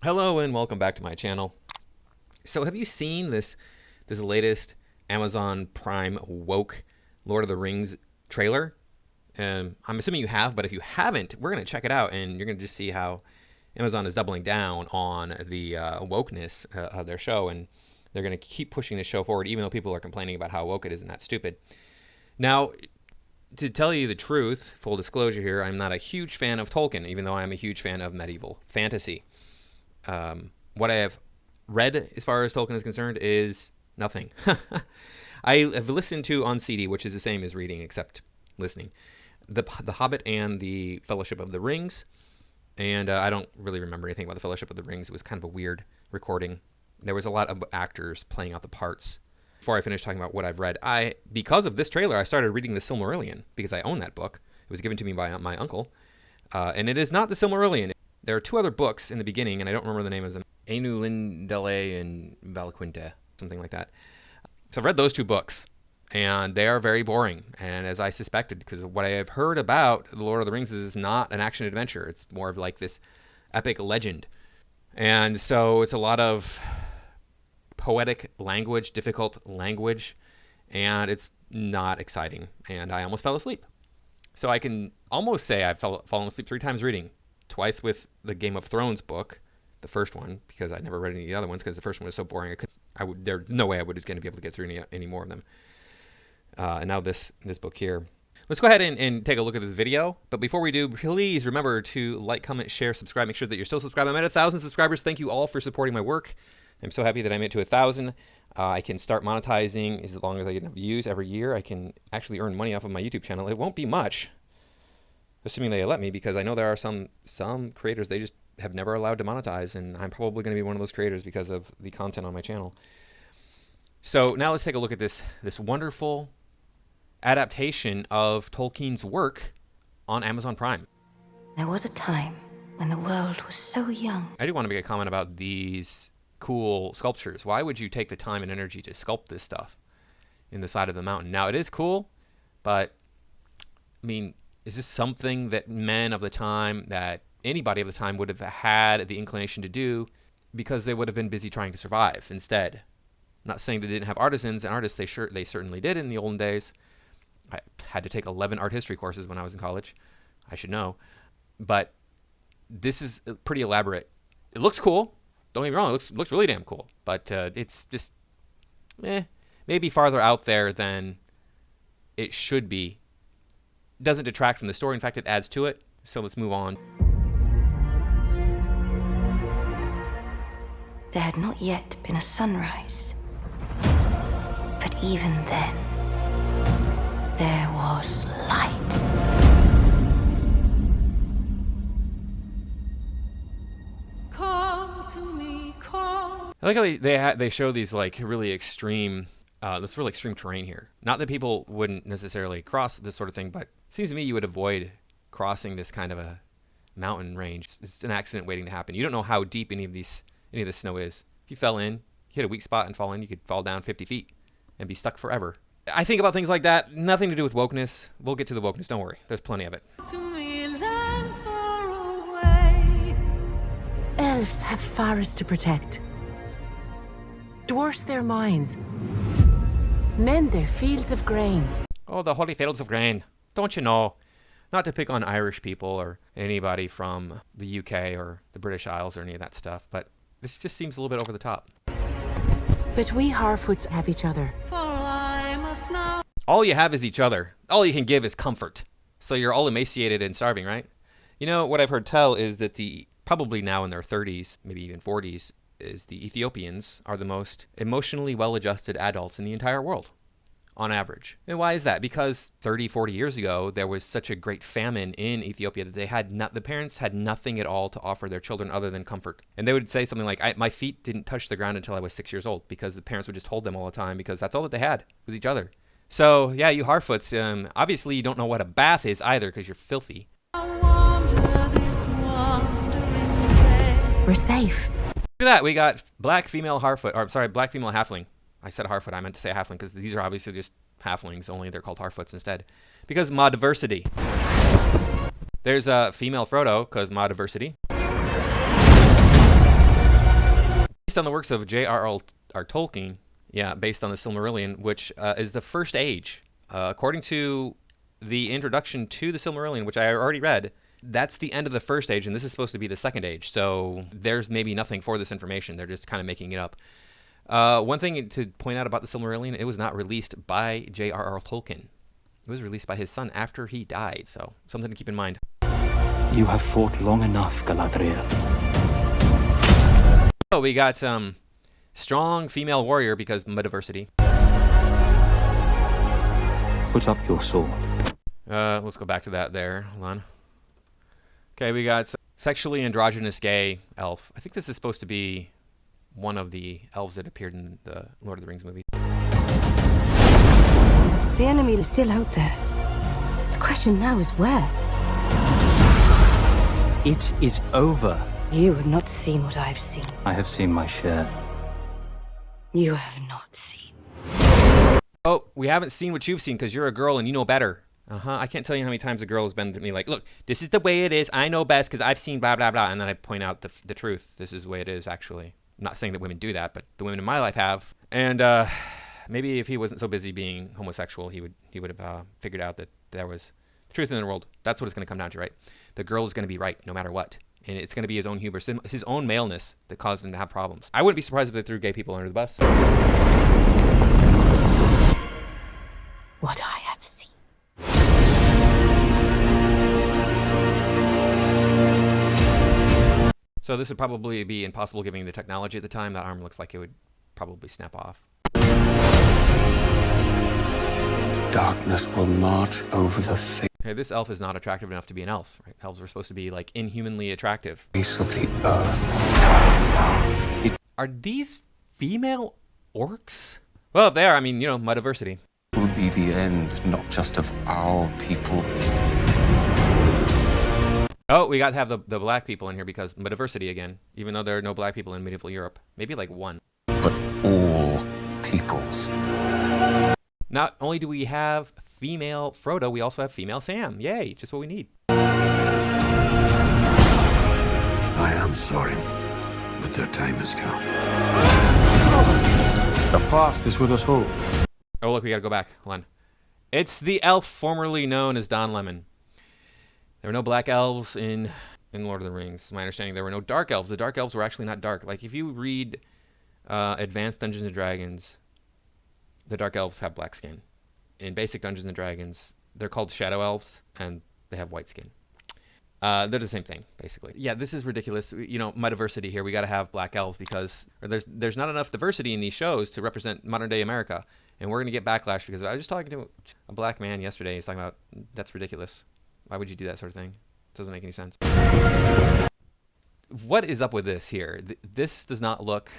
Hello and welcome back to my channel. So have you seen this latest Amazon Prime woke Lord of the Rings trailer? I'm assuming you have, but if you haven't, we're going to check it out and you're going to just see how Amazon is doubling down on the wokeness of their show, and they're going to keep pushing the show forward even though people are complaining about how woke it is and that's stupid. Now, to tell you the truth, full disclosure here, I'm not a huge fan of Tolkien, even though I'm a huge fan of medieval fantasy. What I have read as far as Tolkien is concerned is nothing. I have listened to on CD, which is the same as reading except listening, the Hobbit and the Fellowship of the Rings, and I don't really remember anything about the Fellowship of the Rings. It was kind of a weird recording. There was a lot of actors playing out the parts. Before I finish talking about what I've read, because of this trailer, I started reading the Silmarillion because I own that book. It was given to me by my uncle, and it is not the Silmarillion. There are two other books in the beginning, and I don't remember the name of them. Anu Lindale and Valquinta, something like that. So I've read those two books, and they are very boring. And as I suspected, because what I have heard about The Lord of the Rings is not an action adventure. It's more of like this epic legend. And so it's a lot of poetic language, difficult language, and it's not exciting. And I almost fell asleep. So I can almost say I've fallen asleep 3 times reading. Twice with the Game of Thrones book, the first one, because I never read any of the other ones because the first one was so boring. There's no way I was going to be able to get through any more of them. And now this book here. Let's go ahead and take a look at this video. But before we do, please remember to like, comment, share, subscribe. Make sure that you're still subscribed. I'm at 1,000 subscribers. Thank you all for supporting my work. I'm so happy that I made it to 1,000. I can start monetizing as long as I get enough views every year. I can actually earn money off of my YouTube channel. It won't be much, assuming they let me, because I know there are some creators they just have never allowed to monetize, and I'm probably going to be one of those creators because of the content on my channel. So now let's take a look at this wonderful adaptation of Tolkien's work on Amazon Prime. There was a time when the world was so young. I do want to make a comment about these cool sculptures. Why would you take the time and energy to sculpt this stuff in the side of the mountain? Now, it is cool, but I mean, is this something that men of the time, that anybody of the time would have had the inclination to do because they would have been busy trying to survive instead? I'm not saying they didn't have artisans and artists. They certainly did in the olden days. I had to take 11 art history courses when I was in college. I should know. But this is pretty elaborate. It looks cool. Don't get me wrong. It looks really damn cool. But it's just maybe farther out there than it should be. Doesn't detract from the story. In fact, it adds to it. So let's move on. There had not yet been a sunrise. But even then, there was light. Call to me, call. I like how they show these like really extreme, this really extreme terrain here. Not that people wouldn't necessarily cross this sort of thing, but it seems to me you would avoid crossing this kind of a mountain range. It's an accident waiting to happen. You don't know how deep any of this snow is. If you fell in, you hit a weak spot and fall in, you could fall down 50 feet and be stuck forever. I think about things like that. Nothing to do with wokeness. We'll get to the wokeness. Don't worry. There's plenty of it. To me, lands far away. Elves have forests to protect. Dwarfs their mines. Men their fields of grain. Oh, the holy fields of grain. Don't you know? Not to pick on Irish people or anybody from the UK or the British Isles or any of that stuff, but this just seems a little bit over the top. But we Harfoots have each other. For I must now. All you have is each other. All you can give is comfort. So you're all emaciated and starving, right? You know, what I've heard tell is that probably now in their 30s, maybe even 40s, is the Ethiopians are the most emotionally well-adjusted adults in the entire world, on average. And why is that? Because 30, 40 years ago, there was such a great famine in Ethiopia that the parents had nothing at all to offer their children other than comfort. And they would say something like, my feet didn't touch the ground until I was 6 years old, because the parents would just hold them all the time because that's all that they had was each other. So yeah, you Harfoots, obviously you don't know what a bath is either because you're filthy. I wander this wandering day. We're safe. Look at that, we got black female Harfoot, or sorry, black female halfling. I said Harfoot, I meant to say halfling because these are obviously just halflings, only they're called Harfoots instead. Because mod diversity. There's a female Frodo because mod diversity. Based on the works of J.R.R. Tolkien, yeah, based on the Silmarillion, which is the first age. According to the introduction to the Silmarillion, which I already read, that's the end of the first age, and this is supposed to be the second age. So there's maybe nothing for this information. They're just kind of making it up. One thing to point out about the Silmarillion, it was not released by J.R.R. Tolkien. It was released by his son after he died, so something to keep in mind. You have fought long enough, Galadriel. So we got some strong female warrior because diversity. Put up your sword. Let's go back to that there. Hold on. Okay, we got sexually androgynous gay elf. I think this is supposed to be one of the elves that appeared in the Lord of the Rings movie. The enemy is still out there. The question now is where? It is over. You have not seen what I've seen. I have seen my share. You have not seen. Oh, we haven't seen what you've seen because you're a girl and you know better. I can't tell you how many times a girl has been to me like, look, this is the way it is. I know best because I've seen blah, blah, blah. And then I point out the truth. This is the way it is, actually. I'm not saying that women do that, but the women in my life have. And maybe if he wasn't so busy being homosexual, he would have figured out that there was truth in the world. That's what it's going to come down to, right? The girl is going to be right no matter what. And it's going to be his own hubris, his own maleness that caused him to have problems. I wouldn't be surprised if they threw gay people under the bus. What I have seen. So this would probably be impossible given the technology at the time. That arm looks like it would probably snap off. Darkness will march over the face Okay, this elf is not attractive enough to be an elf. Right? Elves are supposed to be like inhumanly attractive. of the earth. Are these female orcs? Well, if they are, I mean, diversity. It will be the end, not just of our people, Oh, we got to have the black people in here because diversity again, even though there are no black people in medieval Europe. Maybe like one. but all peoples. Not only do we have female Frodo, we also have female Sam. Yay, just what we need. I am sorry, but their time has come. The past is with us all. Oh, look, we got to go back. Hold on. It's the elf formerly known as Don Lemon. There were no black elves in Lord of the Rings. My understanding, there were no dark elves. The dark elves were actually not dark. Like, if you read Advanced Dungeons & Dragons, the dark elves have black skin. In basic Dungeons & Dragons, they're called shadow elves, and they have white skin. They're the same thing, basically. Yeah, this is ridiculous. My diversity here. We got to have black elves because there's not enough diversity in these shows to represent modern-day America. And we're going to get backlash because I was just talking to a black man yesterday. He's talking about, that's ridiculous. Why would you do that sort of thing? It doesn't make any sense. What is up with this here? This does not look...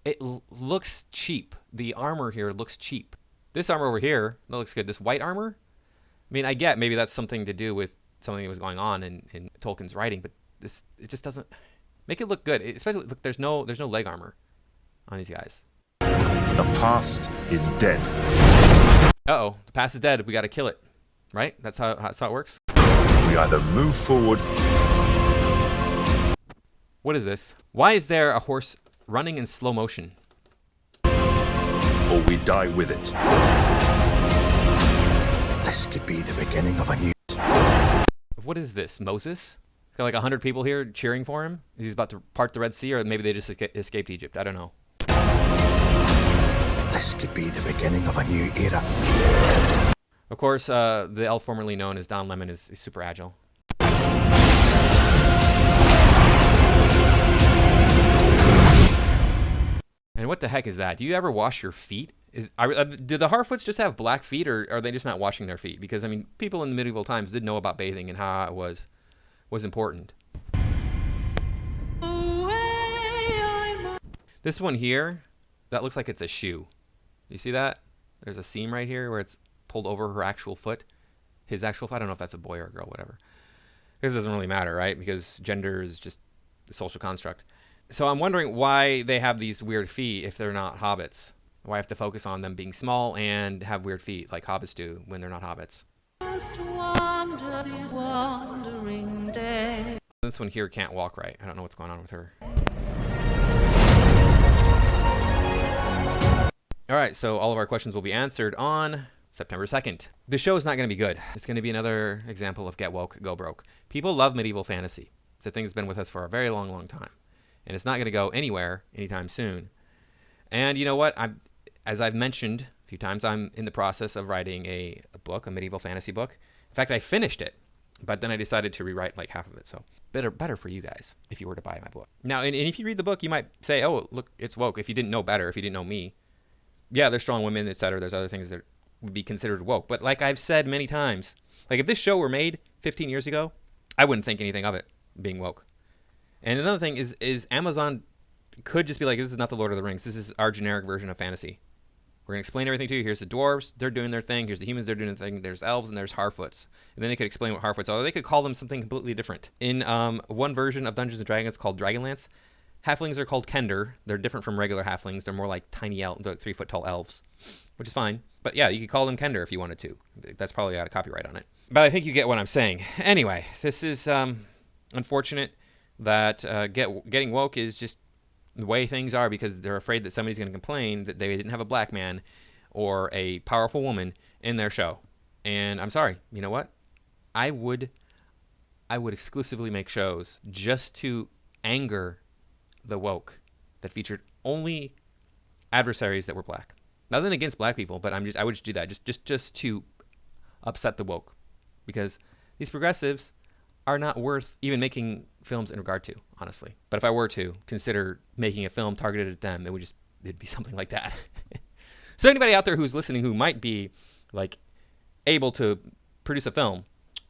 It looks cheap. The armor here looks cheap. This armor over here, that looks good. This white armor? I mean, I get maybe that's something to do with something that was going on in Tolkien's writing, but it just doesn't... Make it look good. Especially, look, there's no leg armor on these guys. The past is dead. Uh-oh. The past is dead. We got to kill it. Right? That's how it works? We either move forward. What is this? Why is there a horse running in slow motion? Or we die with it. This could be the beginning of a new... What is this? Moses? Got like 100 people here cheering for him? He's about to part the Red Sea, or maybe they just escaped Egypt. I don't know. This could be the beginning of a new era. Of course, the elf formerly known as Don Lemon is super agile. And what the heck is that? Do you ever wash your feet? Do the Harfoots just have black feet, or are they just not washing their feet? Because, I mean, people in the medieval times did know about bathing and how it was important. This one here, that looks like it's a shoe. You see that? There's a seam right here where it's pulled over her actual foot. His actual foot. I don't know if that's a boy or a girl, whatever. This doesn't really matter, right? Because gender is just a social construct. So I'm wondering why they have these weird feet if they're not hobbits. Why I have to focus on them being small and have weird feet like hobbits do when they're not hobbits. This one here can't walk right. I don't know what's going on with her. All right, so all of our questions will be answered on September 2nd. The show is not going to be good. It's going to be another example of get woke, go broke. People love medieval fantasy. It's a thing that's been with us for a very long, long time. And it's not going to go anywhere anytime soon. And you know what? As I've mentioned a few times, I'm in the process of writing a book, a medieval fantasy book. In fact, I finished it, but then I decided to rewrite like half of it. So better for you guys if you were to buy my book. Now, and if you read the book, you might say, oh, look, it's woke. If you didn't know better, if you didn't know me, yeah, there's strong women, etc. There's other things that would be considered woke. But like I've said many times, like if this show were made 15 years ago, I wouldn't think anything of it being woke. And another thing is Amazon could just be like, this is not the Lord of the Rings. This is our generic version of fantasy. We're going to explain everything to you. Here's the dwarves. They're doing their thing. Here's the humans. They're doing their thing. There's elves and there's Harfoots. And then they could explain what Harfoots are. Or they could call them something completely different. In one version of Dungeons & Dragons called Dragonlance, halflings are called Kender. They're different from regular halflings. They're more like tiny elves, 3 foot tall elves, which is fine. But yeah, you could call them Kender if you wanted to. That's probably out of copyright on it. But I think you get what I'm saying. Anyway, this is unfortunate that getting woke is just the way things are because they're afraid that somebody's going to complain that they didn't have a black man or a powerful woman in their show. And I'm sorry, you know what? I would exclusively make shows just to anger the woke that featured only adversaries that were black. Nothing against black people, but I would just do that just to upset the woke, because these progressives are not worth even making films in regard to, honestly. But if I were to consider making a film targeted at them, it'd be something like that. So anybody out there who's listening who might be like able to produce a film,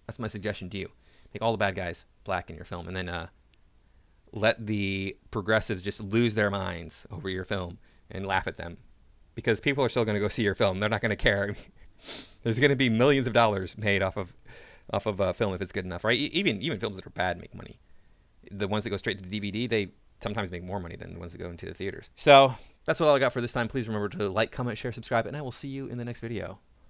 that's my suggestion to you. Make all the bad guys black in your film, and then let the progressives just lose their minds over your film and laugh at them, because people are still going to go see your film. They're not going to care. There's going to be millions of dollars made off of a film if it's good enough, right? Even films that are bad make money. The ones that go straight to the DVD, they sometimes make more money than the ones that go into the theaters. So that's what all I got for this time. Please remember to like, comment, share, subscribe, and I will see you in the next video.